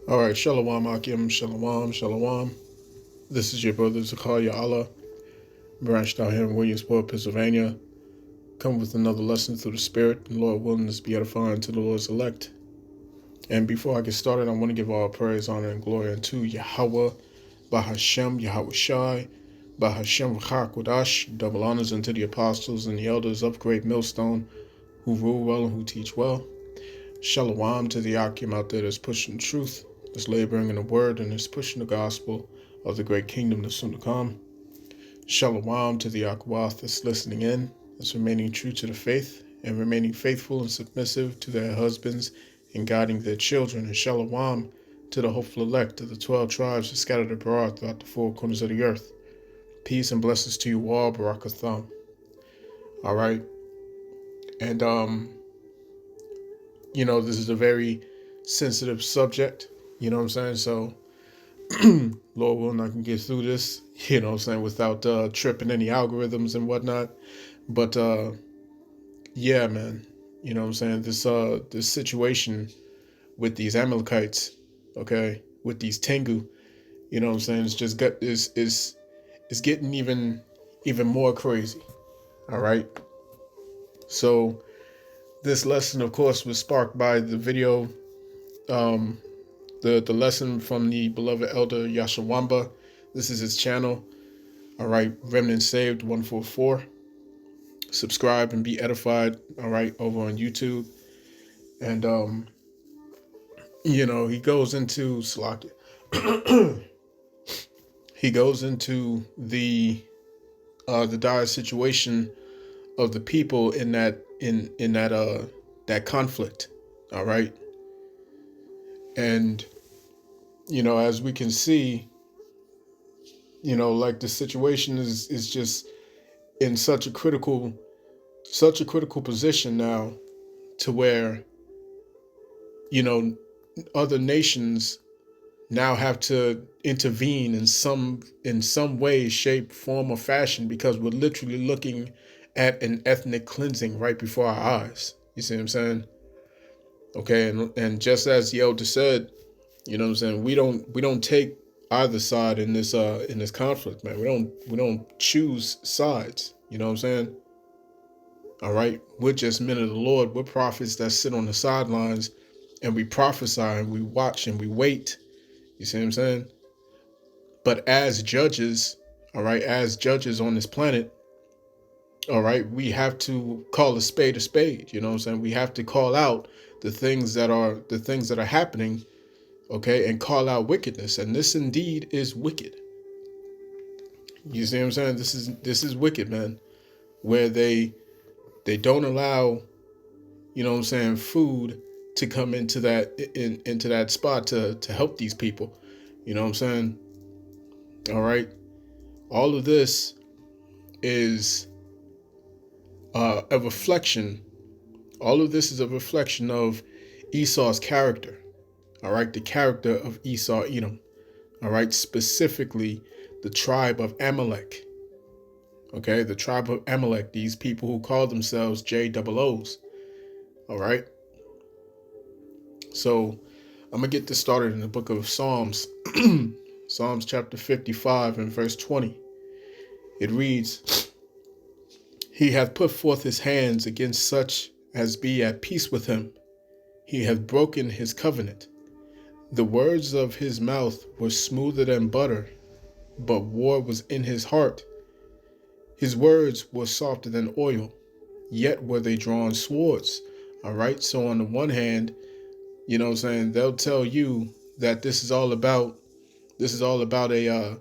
All right, Shalom Akim, Shalom, Shalom. This is your brother Zakaria Allah, branched out here in Williamsport, Pennsylvania. Come with another lesson through the Spirit, and Lord willing, this be edifying to the Lord's elect. And before I get started, I want to give all praise, honor, and glory unto Yahweh, Bahashem, Yahweh Shai, Bahashem Chakodash. Double honors unto the apostles and the elders of Great Millstone, who rule well and who teach well. Shalom to the Akim out there that's pushing truth, that's laboring in the word, and is pushing the gospel of the great kingdom that's soon to come. Shalom to the Akwath that's listening in, that's remaining true to the faith, and remaining faithful and submissive to their husbands and guiding their children. And shalom to the hopeful elect of the 12 tribes that scattered abroad throughout the four corners of the earth. Peace and blessings to you all, Barakatham. All right. And, this is a very sensitive subject, you know what I'm saying? So, Lord willing, I can get through this, you know what I'm saying, without tripping any algorithms and whatnot. But, yeah, man, you know what I'm saying? This situation with these Amalekites, okay, with these Tengu, you know what I'm saying? It's just got is getting even more crazy. All right. So this lesson, of course, was sparked by the video, the lesson from the beloved elder Yashawamba. This is his channel. All right, Remnant Saved 144. Subscribe and be edified. All right, over on YouTube. And he goes into Slakia. He goes into the dire situation of the people in that conflict. All right. And as we can see, like the situation is just in such a critical position now, to where other nations now have to intervene in some way, shape, form, or fashion, because we're literally looking at an ethnic cleansing right before our eyes. You see what I'm saying? Okay, and just as the elder said, you know what I'm saying, we don't take either side in this conflict, man. We don't choose sides. You know what I'm saying? All right, we're just men of the Lord. We're prophets that sit on the sidelines, and we prophesy and we watch and we wait. You see what I'm saying? But as judges, all right, as judges on this planet, all right, we have to call a spade a spade. You know what I'm saying? We have to call out the things that are happening, okay, and call out wickedness. And this indeed is wicked. You see what I'm saying? This is wicked, man. Where they don't allow, you know what I'm saying, food to come into that spot to help these people. You know what I'm saying? All right. All of this is a reflection. All of this is a reflection of Esau's character. All right. The character of Esau, Edom. All right. Specifically, the tribe of Amalek. Okay. The tribe of Amalek, these people who call themselves JOOs. All right. So I'm going to get this started in the book of Psalms, Psalms chapter 55 and verse 20. It reads, "He hath put forth his hands against such as be at peace with him. He hath broken his covenant. The words of his mouth were smoother than butter, but war was in his heart. His words were softer than oil, yet were they drawn swords." All right. So on the one hand, you know what I'm saying, they'll tell you that this is all about a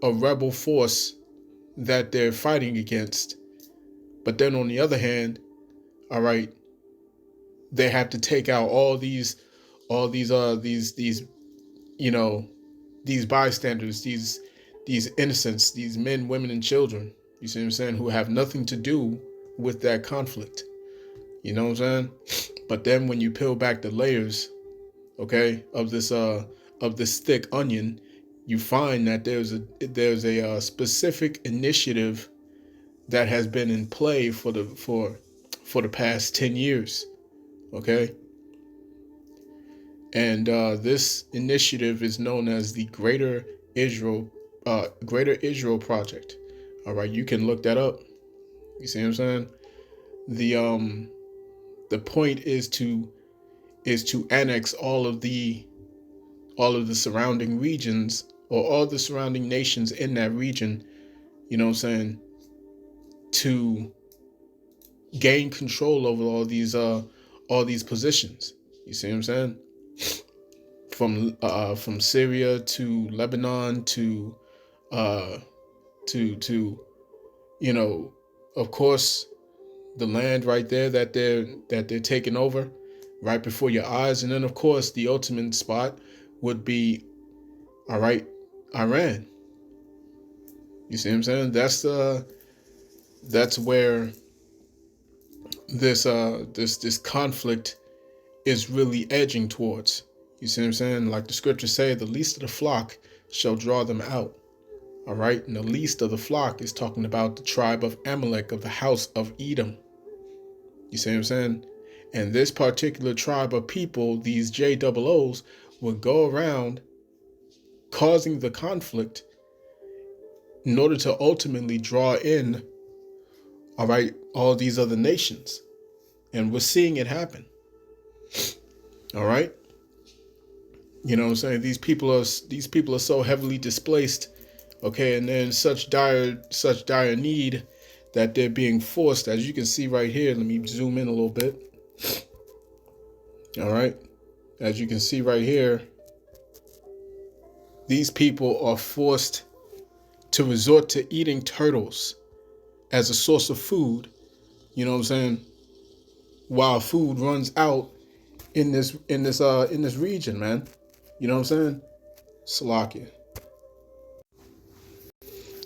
rebel force that they're fighting against. But then on the other hand, all right, they have to take out all these these bystanders, these innocents, these men, women, and children, you see what I'm saying, who have nothing to do with that conflict. You know what I'm saying? But then when you peel back the layers, okay, of this thick onion, you find that there's a specific initiative that has been in play for the past 10 years. Okay. And this initiative is known as the Greater Israel Project. All right, you can look that up. You see what I'm saying? The point is to annex all of the surrounding regions, or all the surrounding nations in that region, you know what I'm saying, to gain control over all these positions. You see what I'm saying? From Syria to Lebanon uh to you know, of course, the land right there that they're taking over right before your eyes. And then of course the ultimate spot would be, all right, Iran. You see what I'm saying? That's where this conflict is really edging towards. You see what I'm saying? Like the scriptures say, the least of the flock shall draw them out. All right. And the least of the flock is talking about the tribe of Amalek, of the house of Edom. You see what I'm saying? And this particular tribe of people, these JOOs, would go around causing the conflict in order to ultimately draw in, all right, all these other nations. And we're seeing it happen. All right. You know what I'm saying? These people are so heavily displaced, okay, and they're in such dire need that they're being forced, as you can see right here. Let me zoom in a little bit. All right. As you can see right here, these people are forced to resort to eating turtles as a source of food, you know what I'm saying, while food runs out in this region, man. You know what I'm saying? Salakia.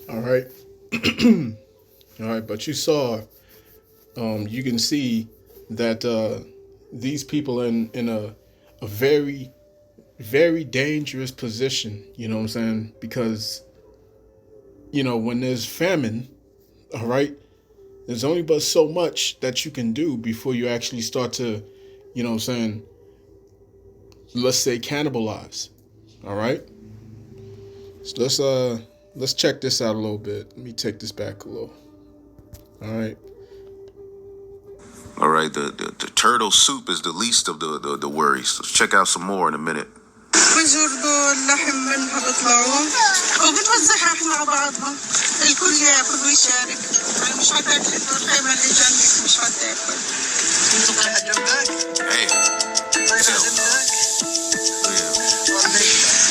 All right. All right, but you saw, you can see that these people in a very, very dangerous position, you know what I'm saying? Because, you know, when there's famine, all right, there's only but so much that you can do before you actually start to, you know what I'm saying, let's say cannibalize. All right. So let's check this out a little bit. Let me take this back a little. All right. All right, the turtle soup is the least of the worries. Let's check out some more in a minute. بنجربوا اللحم منها بيطلعوا وبنوزعها احنا على بعضها، الكل ياكل ويشارك. يعني مش حتاكل انه الخيمه اللي جنبك مش حتاكل. انتوا كل حد جنبك؟ ايه.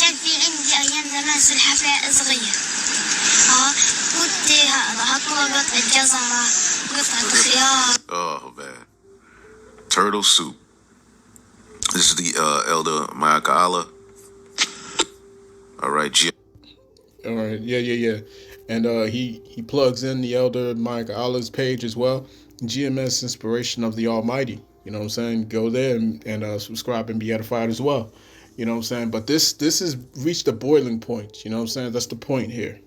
كان في عندي ايام زمان سلحفاة صغير. كنت هطلع قطعة جزرة، قطعة خيار. Oh man, turtle soup. This is the Elder Mayaka. All right, All right, yeah. And he plugs in the Elder Mike Allah's page as well. GMS Inspiration of the Almighty. You know what I'm saying? Go there and subscribe and be edified as well. You know what I'm saying? But this has reached a boiling point. You know what I'm saying? That's the point here.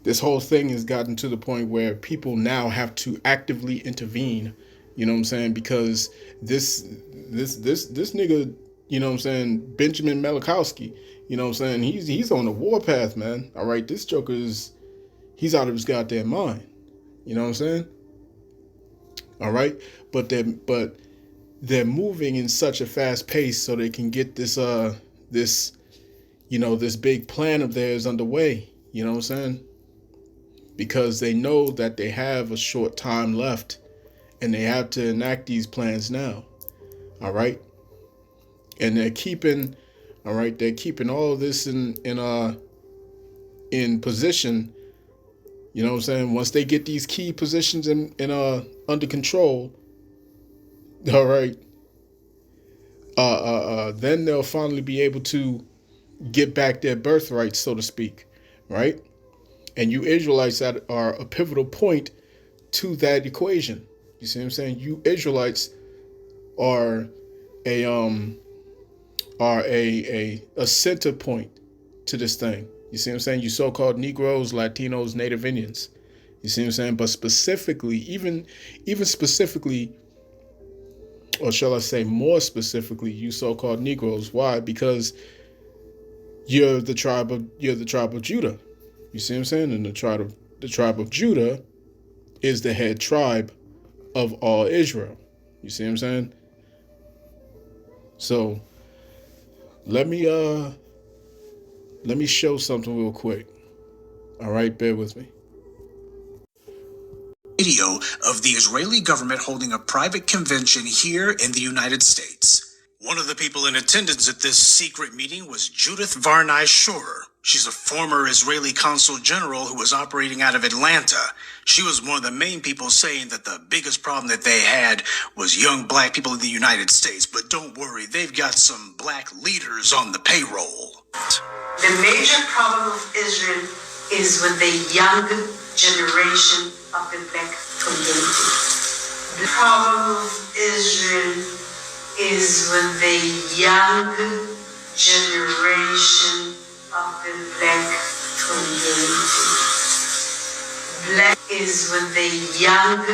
This whole thing has gotten to the point where people now have to actively intervene. You know what I'm saying? Because this nigga, you know what I'm saying, Benjamin Malachowski, you know what I'm saying, he's on the warpath, man. All right, this joker he's out of his goddamn mind. You know what I'm saying? All right, but they're moving in such a fast pace so they can get this this big plan of theirs underway. You know what I'm saying? Because they know that they have a short time left. And they have to enact these plans now. All right. And they're keeping all of this in position. You know what I'm saying? Once they get these key positions in under control, all right. Then they'll finally be able to get back their birthright, so to speak. Right? And you Israelites that are a pivotal point to that equation. You see what I'm saying? You Israelites are a center point to this thing. You see what I'm saying? You so-called Negroes, Latinos, Native Indians. You see what I'm saying? But specifically, even specifically, or shall I say more specifically, you so-called Negroes. Why? Because you're the tribe of Judah. You see what I'm saying? And the tribe of Judah is the head tribe of all Israel. You see what I'm saying? So let me show something real quick. All right, bear with me. Video of the Israeli government holding a private convention here in the United States. One of the people in attendance at this secret meeting was Judith Varnai Shore. She's a former Israeli consul general who was operating out of Atlanta. She was one of the main people saying that the biggest problem that they had was young black people in the United States. But don't worry, they've got some black leaders on the payroll. The major problem of Israel is with the young generation of the black community. The problem of Israel is with the young generation of the black community. Black is with the young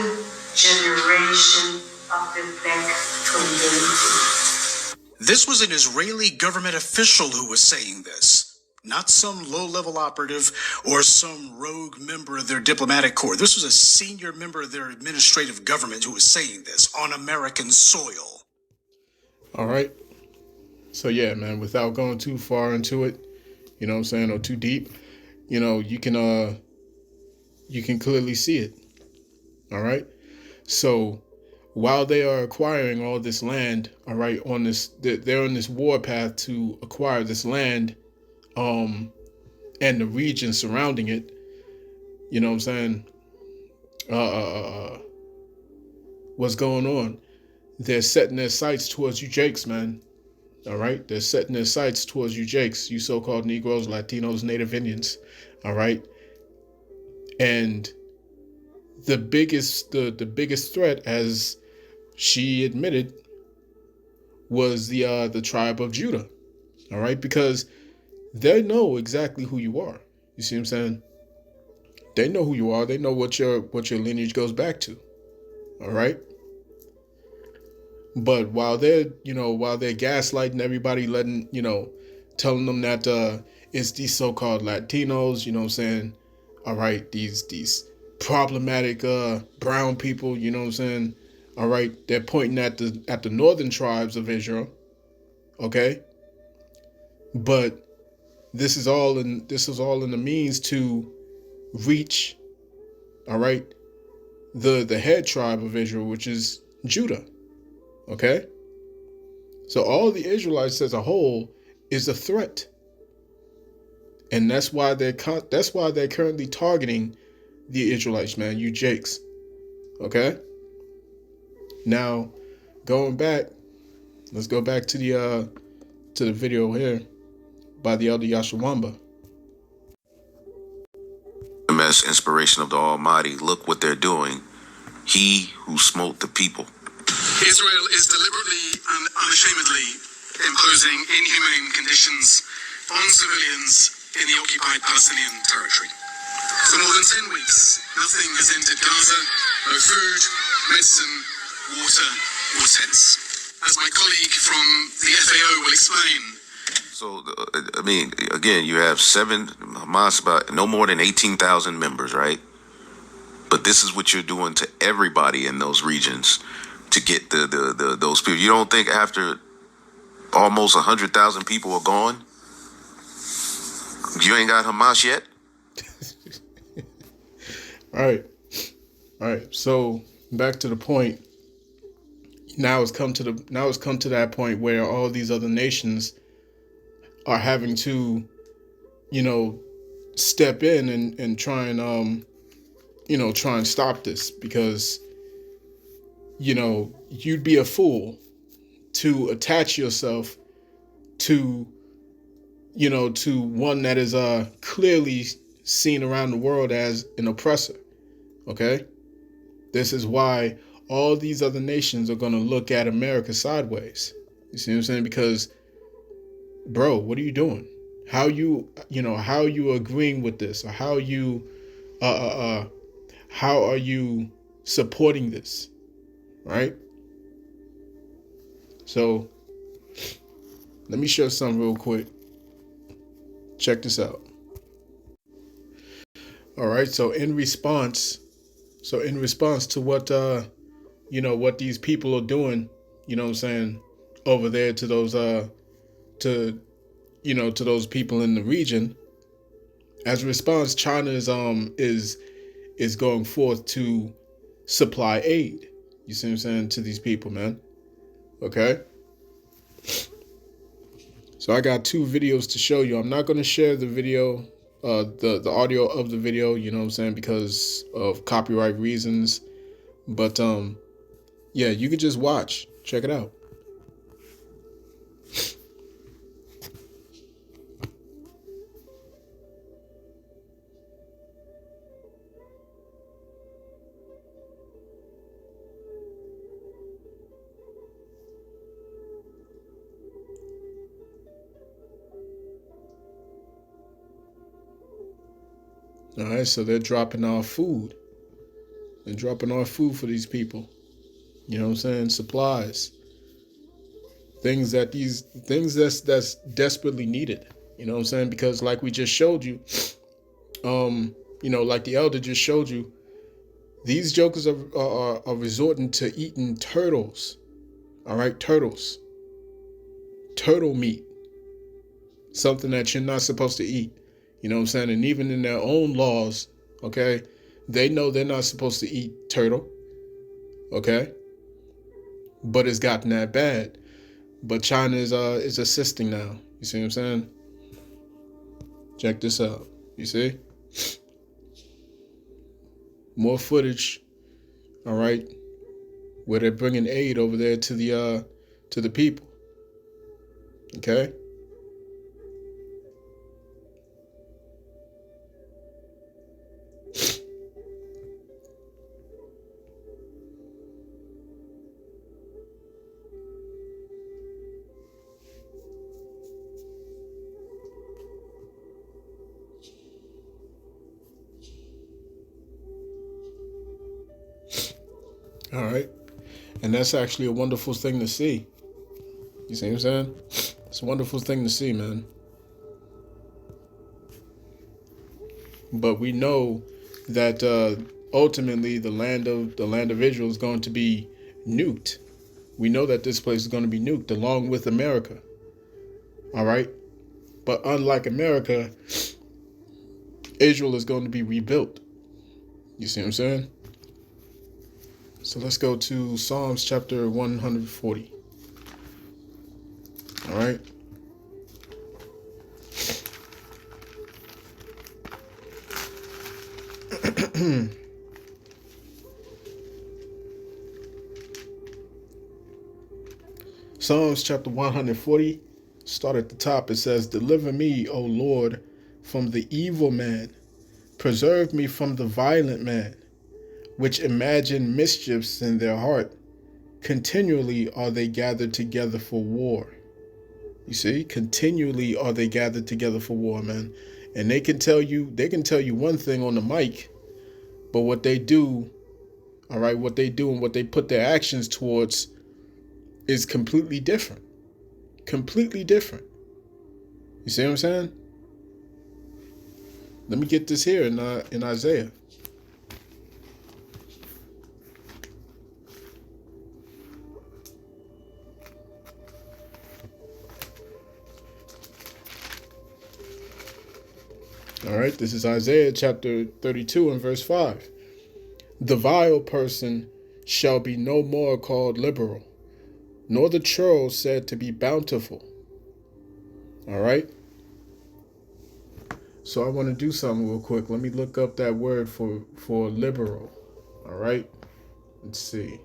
generation of the black community. This was an Israeli government official who was saying this, not some low-level operative or some rogue member of their diplomatic corps. This was a senior member of their administrative government who was saying this on American soil. All right. So yeah, man, without going too far into it, you know what I'm saying, or too deep, you can clearly see it. All right. So while they are acquiring all this land, all right, they're on this war path to acquire this land, and the region surrounding it, you know what I'm saying? What's going on? They're setting their sights towards you Jakes, man. All right? They're setting their sights towards you Jakes, you so-called Negroes, Latinos, Native Indians. All right? And the biggest threat, as she admitted, was the tribe of Judah. All right? Because they know exactly who you are. You see what I'm saying? They know who you are. They know what your lineage goes back to. All right? But while they're gaslighting everybody, telling them that it's these so-called Latinos, you know what I'm saying? All right, these problematic brown people, you know what I'm saying? All right, they're pointing at the northern tribes of Israel. Okay? But this is all in the means to reach, all right, the head tribe of Israel, which is Judah. Okay? So all the Israelites as a whole is a threat. And that's why they're currently targeting the Israelites, man, you Jakes. Okay? Now, let's go back to the video here by the elder Yashawamba. As inspiration of the Almighty, look what they're doing. He who smote the people. Israel is deliberately and unashamedly imposing inhumane conditions on civilians in the occupied Palestinian territory. For more than 10 weeks, nothing has entered Gaza, no food, medicine, water, or tents. As my colleague from the FAO will explain. So, again, you have Hamas, about no more than 18,000 members, right? But this is what you're doing to everybody in those regions to get those people. You don't think after almost 100,000 people are gone, you ain't got Hamas yet? All right. So back to the point. Now it's come to that point where all these other nations are having to, step in and try and try and stop this, because you'd be a fool to attach yourself to one that is clearly seen around the world as an oppressor. Okay? This is why all these other nations are going to look at America sideways. You see what I'm saying? Because, bro, what are you doing? How you agreeing with this? Or how are you supporting this? Right? So let me show something real quick. Check this out. All right. So in response to what what these people are doing, you know what I'm saying, over there to those to to those people in the region, as a response, China is going forth to supply aid. You see what I'm saying, to these people, man. Okay. So I got two videos to show you. I'm not going to share the video, the audio of the video, you know what I'm saying, because of copyright reasons. But yeah, you can just watch. Check it out. All right, so they're dropping off food. They're dropping off food for these people. You know what I'm saying? Supplies. Things that's desperately needed. You know what I'm saying? Because like we just showed you, like the elder just showed you, these jokers are resorting to eating turtles. All right, turtles. Turtle meat. Something that you're not supposed to eat. You know what I'm saying? And even in their own laws, okay, they know they're not supposed to eat turtle. Okay? But it's gotten that bad. But China is assisting now. You see what I'm saying? Check this out. You see? More footage. All right, where they're bringing aid over there to the people. Okay. All right. And that's actually a wonderful thing to see. You see what I'm saying? It's a wonderful thing to see, man. But we know that ultimately the land of Israel is going to be nuked. We know that this place is going to be nuked along with America. All right? But unlike America, Israel is going to be rebuilt. You see what I'm saying? So let's go to Psalms chapter 140. All right. Psalms chapter 140, start at the top. It says, "Deliver me, O Lord, from the evil man. Preserve me from the violent man, which imagine mischiefs in their heart. Continually are they gathered together for war." You see, continually are they gathered together for war, man. And they can tell you one thing on the mic, but what they do, all right, what they do and what they put their actions towards is completely different. Completely different. You see what I'm saying? Let me get this here in Isaiah. All right, this is Isaiah chapter 32 and verse 5. "The vile person shall be no more called liberal, nor the churl said to be bountiful." All right. So I want to do something real quick. Let me look up that word for liberal. All right. Let's see.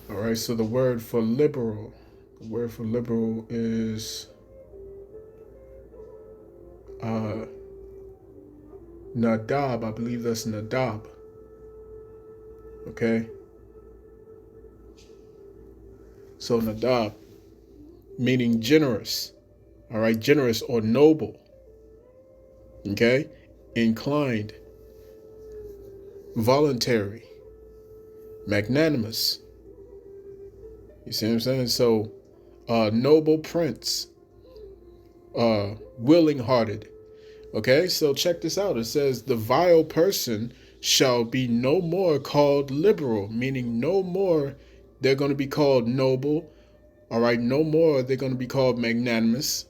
All right. So the word for liberal is nadab. I believe that's nadab. Okay. So nadab, meaning generous. All right, generous or noble. Okay, inclined, voluntary, magnanimous. You see what I'm saying? So, noble prince, willing hearted. Okay, so check this out. It says, the vile person shall be no more called liberal, meaning no more they're going to be called noble. All right, no more they're going to be called magnanimous.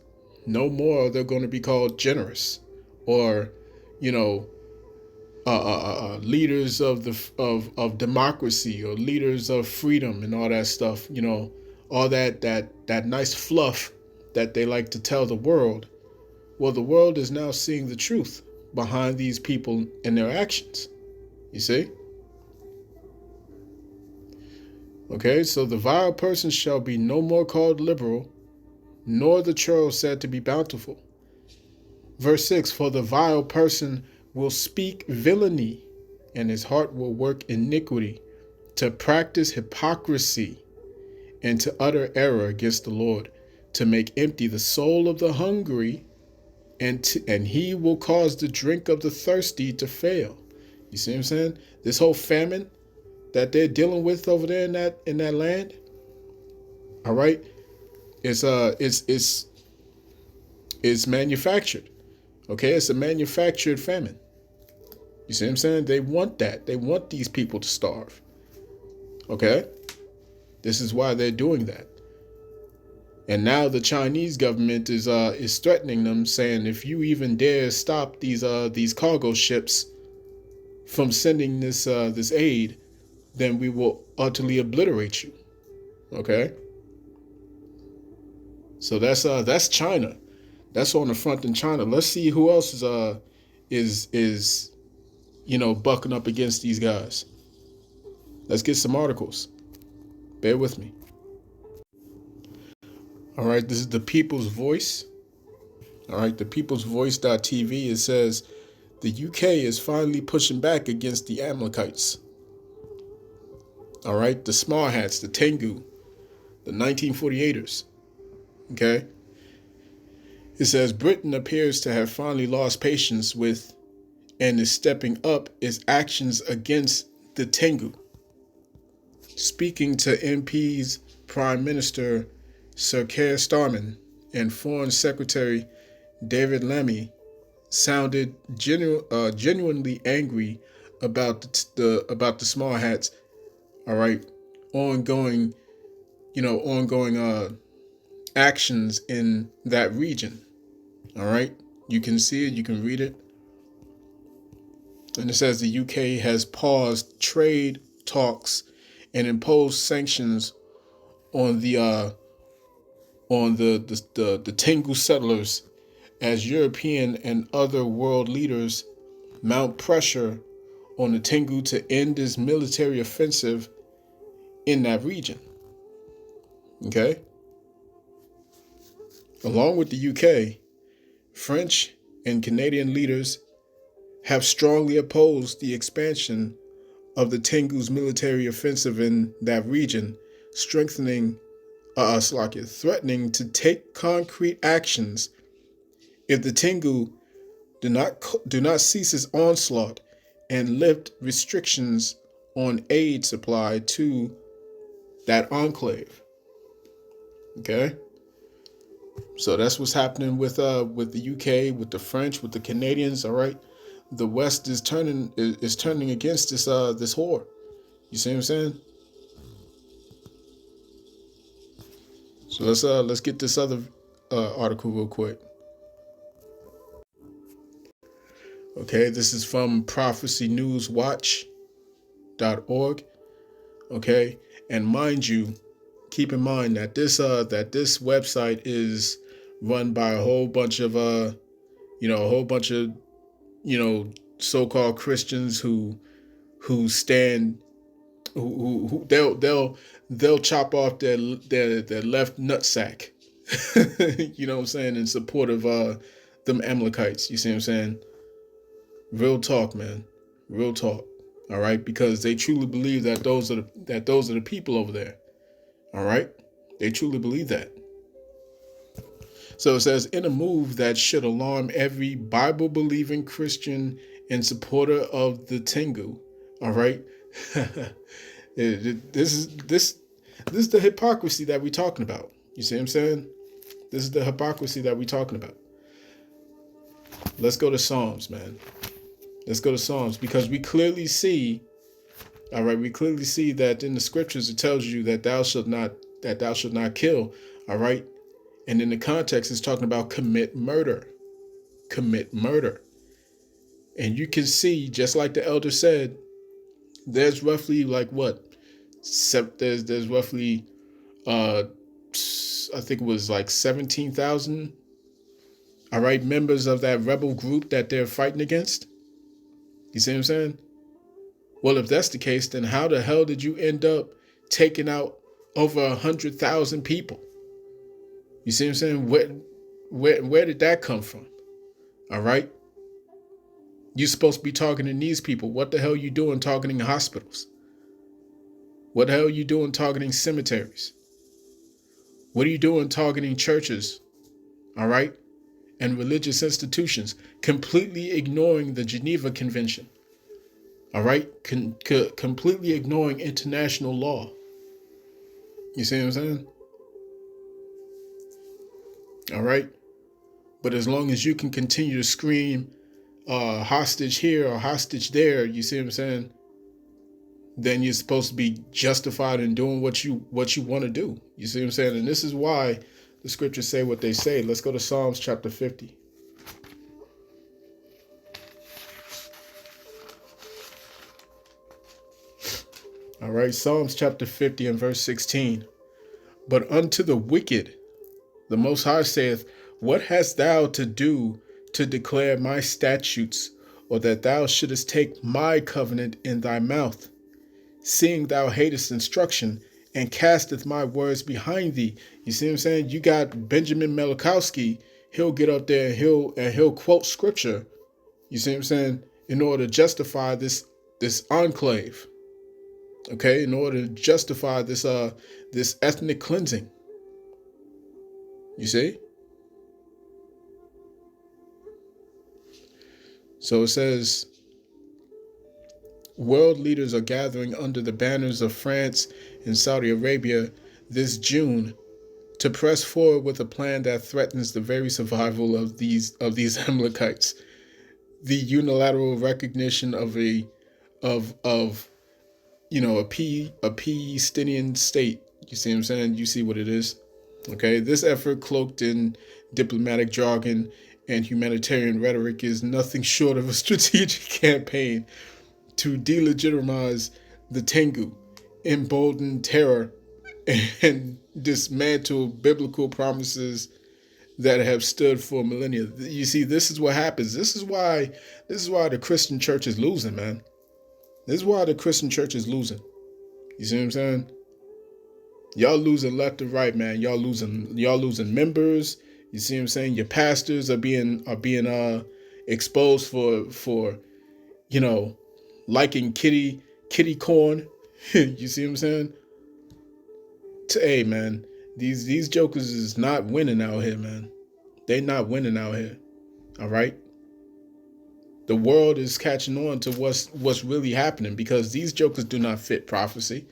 No more they're going to be called generous, or, you know, leaders of of democracy, or leaders of freedom and all that stuff. You know, all that nice fluff that they like to tell the world. Well, the world is now seeing the truth behind these people and their actions. You see? Okay, so the vile person shall be no more called liberal, nor the churl said to be bountiful. Verse 6, for the vile person will speak villainy, and his heart will work iniquity, to practice hypocrisy, and to utter error against the Lord, to make empty the soul of the hungry, and he will cause the drink of the thirsty to fail. You see what I'm saying? This whole famine that they're dealing with over there in that land, all right, it's manufactured. Okay, it's a manufactured famine. You see what I'm saying? They want that. They want these people to starve. Okay? This is why they're doing that. And now the Chinese government is threatening them, saying if you even dare stop these cargo ships from sending this aid, then we will utterly obliterate you. Okay? So that's China. That's on the front in China. Let's see who else is bucking up against these guys. Let's get some articles. Bear with me. All right, this is the People's Voice. All right, the People's Voice.tv. It says the UK is finally pushing back against the Amalekites. All right, the Small Hats, the Tengu, the 1948ers. Okay. It says Britain appears to have finally lost patience with and is stepping up its actions against the Tengu. Speaking to MPs, Prime Minister Sir Keir Starmer and Foreign Secretary David Lammy sounded genuinely angry about the Small Hats. All right, ongoing actions in that region. All right, you can see it, you can read it. And it says the UK has paused trade talks and imposed sanctions on the Tengu settlers as European and other world leaders mount pressure on the Tengu to end this military offensive in that region. Okay? Along with the UK, French and Canadian leaders have strongly opposed the expansion of the Tengu's military offensive in that region, threatening to take concrete actions if the Tengu do not cease its onslaught and lift restrictions on aid supply to that enclave. Okay, so that's what's happening with the UK, with the French, with the Canadians. All right, the West is turning against this whore. You see what I'm saying? So let's get this other article real quick. Okay, this is from prophecynewswatch.org. Okay, and mind you, keep in mind that this website is run by a whole bunch of so-called Christians who stand who they'll chop off their left nutsack, you know what I'm saying, in support of them Amalekites. You see what I'm saying? Real talk, man. Real talk. All right, because they truly believe that those are the people over there. All right. They truly believe that. So it says, in a move that should alarm every Bible-believing Christian and supporter of the Tengu. All right, this is the hypocrisy that we're talking about. You see what I'm saying? This is the hypocrisy that we're talking about. Let's go to Psalms, man. Let's go to Psalms, because we clearly see, all right, we clearly see that in the scriptures it tells you that thou shalt not kill, all right? And in the context it's talking about commit murder. Commit murder. And you can see, just like the elder said, there's roughly like what? There's roughly I think it was like 17,000, all right, members of that rebel group that they're fighting against. You see what I'm saying? Well, if that's the case, then how the hell did you end up taking out over 100,000 people? You see what I'm saying? Where did that come from? All right. You're supposed to be targeting these people. What the hell are you doing targeting hospitals? What the hell are you doing targeting cemeteries? What are you doing targeting churches? All right. And religious institutions, completely ignoring the Geneva Convention. All right. Completely ignoring international law. You see what I'm saying? All right. But as long as you can continue to scream hostage here or hostage there, you see what I'm saying? Then you're supposed to be justified in doing what you want to do. You see what I'm saying? And this is why the scriptures say what they say. Let's go to Psalms chapter 50. All right, Psalms chapter 50 and verse 16. But unto the wicked, the Most High saith, what hast thou to do to declare my statutes, or that thou shouldest take my covenant in thy mouth? Seeing thou hatest instruction, and casteth my words behind thee. You see what I'm saying? You got Benjamin Malachowski. He'll get up there and he'll quote scripture. You see what I'm saying? In order to justify this enclave. Okay, in order to justify this ethnic cleansing. You see? So it says, world leaders are gathering under the banners of France and Saudi Arabia this June to press forward with a plan that threatens the very survival of these Amalekites. The unilateral recognition of a Palestinian state. You see what I'm saying? You see what it is? Okay, this effort, cloaked in diplomatic jargon and humanitarian rhetoric, is nothing short of a strategic campaign to delegitimize the Tengu, embolden terror, and dismantle biblical promises that have stood for millennia. You see, this is what happens. This is why the Christian church is losing, man. This is why the Christian church is losing. You see what I'm saying? Y'all losing left and right, man. Y'all losing members. You see what I'm saying? Your pastors are being exposed for liking kitty corn. You see what I'm saying? Hey, man, these jokers is not winning out here, man. They not winning out here. All right. The world is catching on to what's really happening, because these jokers do not fit prophecy.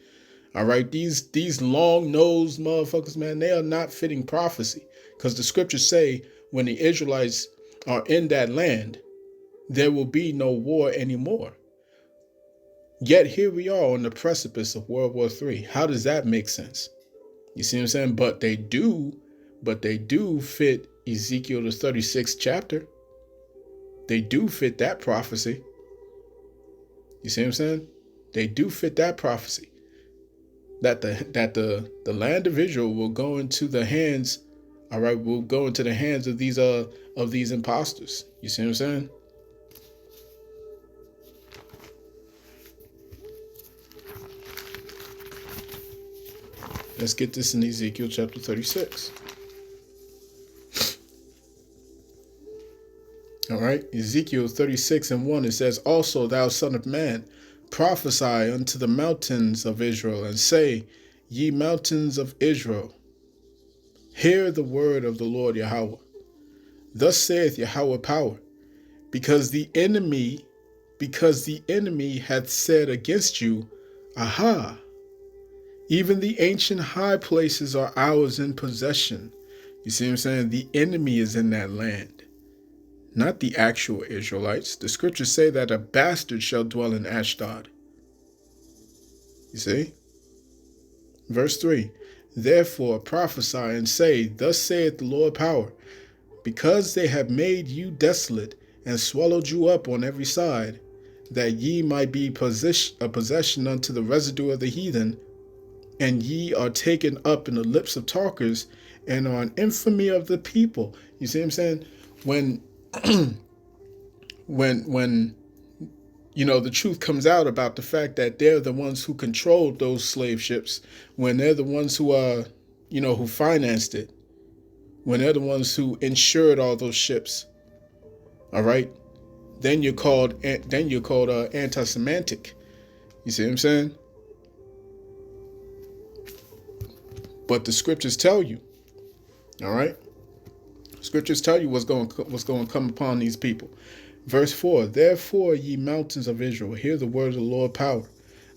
All right. These long-nosed motherfuckers, man, they are not fitting prophecy, because the scriptures say when the Israelites are in that land, there will be no war anymore. Yet here we are on the precipice of World War III. How does that make sense? You see what I'm saying? But they do fit Ezekiel the 36th chapter. They do fit that prophecy. You see what I'm saying? They do fit that prophecy. That the land of Israel will go into the hands, all right, will go into the hands of these imposters. You see what I'm saying? Let's get this in Ezekiel chapter 36. All right, Ezekiel 36 and 1, it says, also, thou son of man, prophesy unto the mountains of Israel, and say, ye mountains of Israel, Hear the word of the Lord Yahweh. Thus saith Yahweh power, because the enemy hath said against you, Aha, even the ancient high places are ours in possession. You see what I'm saying? The enemy is in that land, not the actual Israelites. The scriptures say that a bastard shall dwell in Ashdod. You see? Verse 3, therefore prophesy and say, Thus saith the Lord power, because they have made you desolate and swallowed you up on every side, that ye might be a possession unto the residue of the heathen, and ye are taken up in the lips of talkers, and are an infamy of the people. You see what I'm saying? When when the truth comes out about the fact that they're the ones who controlled those slave ships, when they're the ones who who financed it, when they're the ones who insured all those ships, all right, then you're called anti-Semitic. You see what I'm saying? But the scriptures tell you, all right, scriptures tell you what's going to come upon these people. Verse 4, therefore, ye mountains of Israel, hear the word of the Lord power.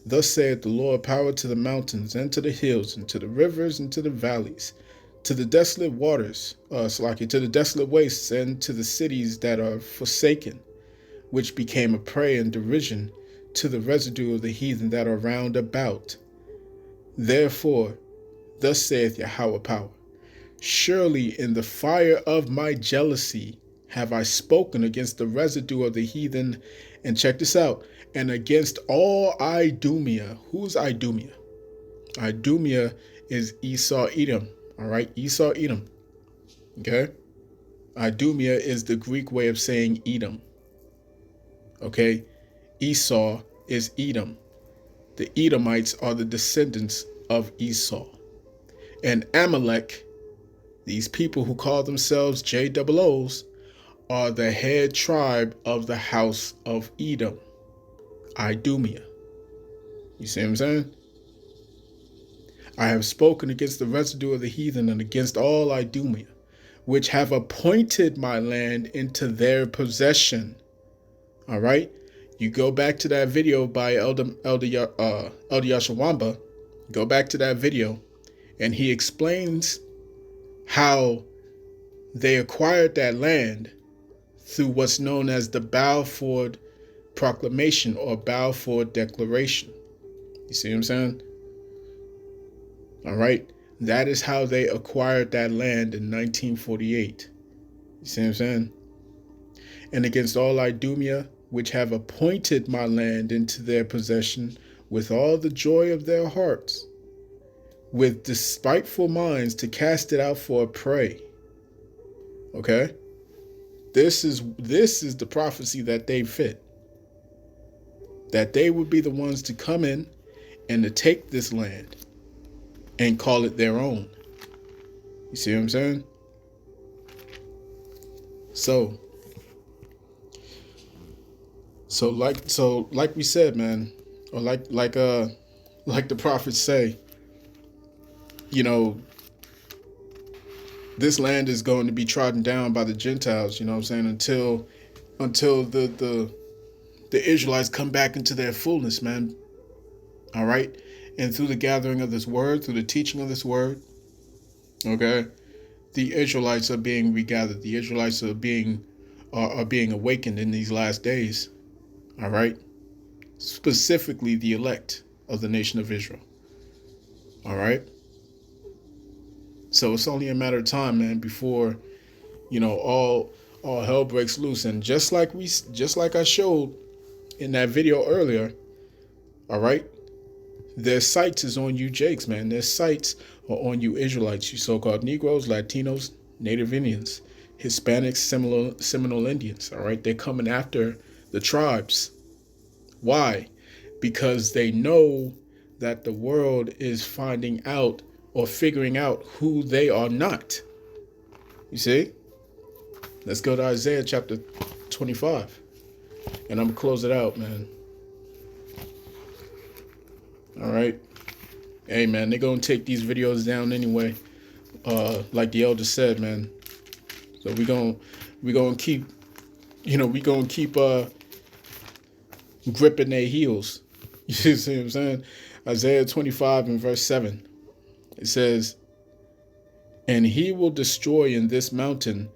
Thus saith the Lord power to the mountains, and to the hills, and to the rivers, and to the valleys, to the desolate waters, to the desolate wastes, and to the cities that are forsaken, which became a prey and derision to the residue of the heathen that are round about. Therefore, thus saith Yahweh power, surely in the fire of my jealousy have I spoken against the residue of the heathen, and check this out, and against all Idumea. Who's Idumea? Idumea is Esau Edom. All right, Esau Edom. Okay, Idumea is the Greek way of saying Edom. Okay, Esau is Edom. The Edomites are the descendants of Esau. And Amalek, these people who call themselves JOOs, are the head tribe of the house of Edom, Idumea. You see what I'm saying? I have spoken against the residue of the heathen and against all Idumea, which have appointed my land into their possession. All right? You go back to that video by Elder Yashawamba. Go back to that video, and he explains how they acquired that land through what's known as the Balfour Proclamation or Balfour Declaration. You see what I'm saying? All right. That is how they acquired that land in 1948. You see what I'm saying? And against all Idumea, which have appointed my land into their possession with all the joy of their hearts, with despiteful minds to cast it out for a prey. Okay? This is the prophecy that they fit. That they would be the ones to come in and to take this land and call it their own. You see what I'm saying? So like we said, man, or like the prophets say, this land is going to be trodden down by the Gentiles, you know what I'm saying, until the Israelites come back into their fullness, man. All right? And through the gathering of this word, through the teaching of this word, okay, the Israelites are being regathered. The Israelites are being awakened in these last days. All right? Specifically the elect of the nation of Israel. All right? So it's only a matter of time, man, before, all hell breaks loose. And just like I showed in that video earlier, all right, their sights is on you Jakes, man. Their sights are on you Israelites, you so-called Negroes, Latinos, Native Indians, Hispanics, Seminole Indians, all right? They're coming after the tribes. Why? Because they know that the world is finding out or figuring out who they are not. You see? Let's go to Isaiah chapter 25. And I'm going to close it out, man. All right. Hey, man, they're going to take these videos down anyway. like the elder said, man. So we gonna keep, we gonna keep gripping their heels. You see what I'm saying? Isaiah 25 and verse 7. It says, "And he will destroy in this mountain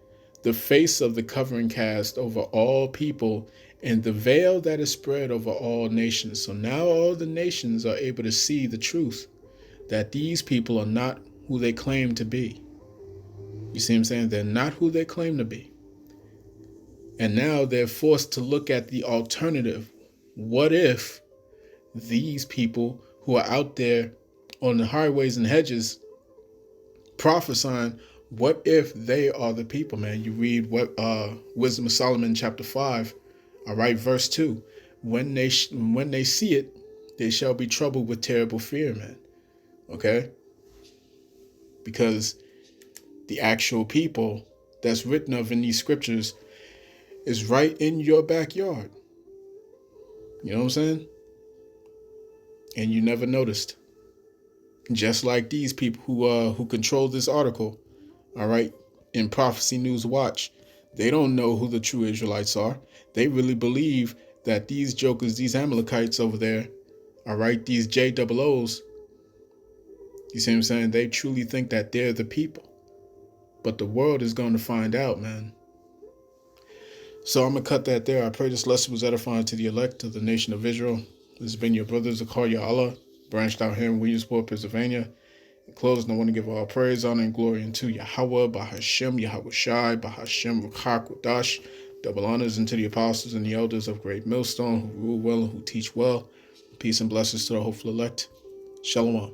the face of the covering cast over all people, and the veil that is spread over all nations." So now all the nations are able to see the truth that these people are not who they claim to be. You see what I'm saying? They're not who they claim to be. And now they're forced to look at the alternative. What if these people who are out there on the highways and hedges prophesying, what if they are the people, man? You read what Wisdom of Solomon chapter 5, all right, verse 2. When they see it, they shall be troubled with terrible fear, man. Okay? Because the actual people that's written of in these scriptures is right in your backyard. You know what I'm saying? And you never noticed. Just like these people who control this article, all right, in Prophecy News Watch, they don't know who the true Israelites are. They really believe that these jokers, these Amalekites over there, all right, these JOOs, you see what I'm saying? They truly think that they're the people. But the world is going to find out, man. So I'm going to cut that there. I pray this lesson was edifying to the elect of the nation of Israel. This has been your brother Zakaria Allah, branched out here in Williamsport, Pennsylvania. In closing, I want to give all praise, honor, and glory unto Yahweh, Bahashem, Yahweh Shai, Bahashem, Ruchak, Wadash. Double honors unto the apostles and the elders of Great Millstone who rule well and who teach well. Peace and blessings to the hopeful elect. Shalom.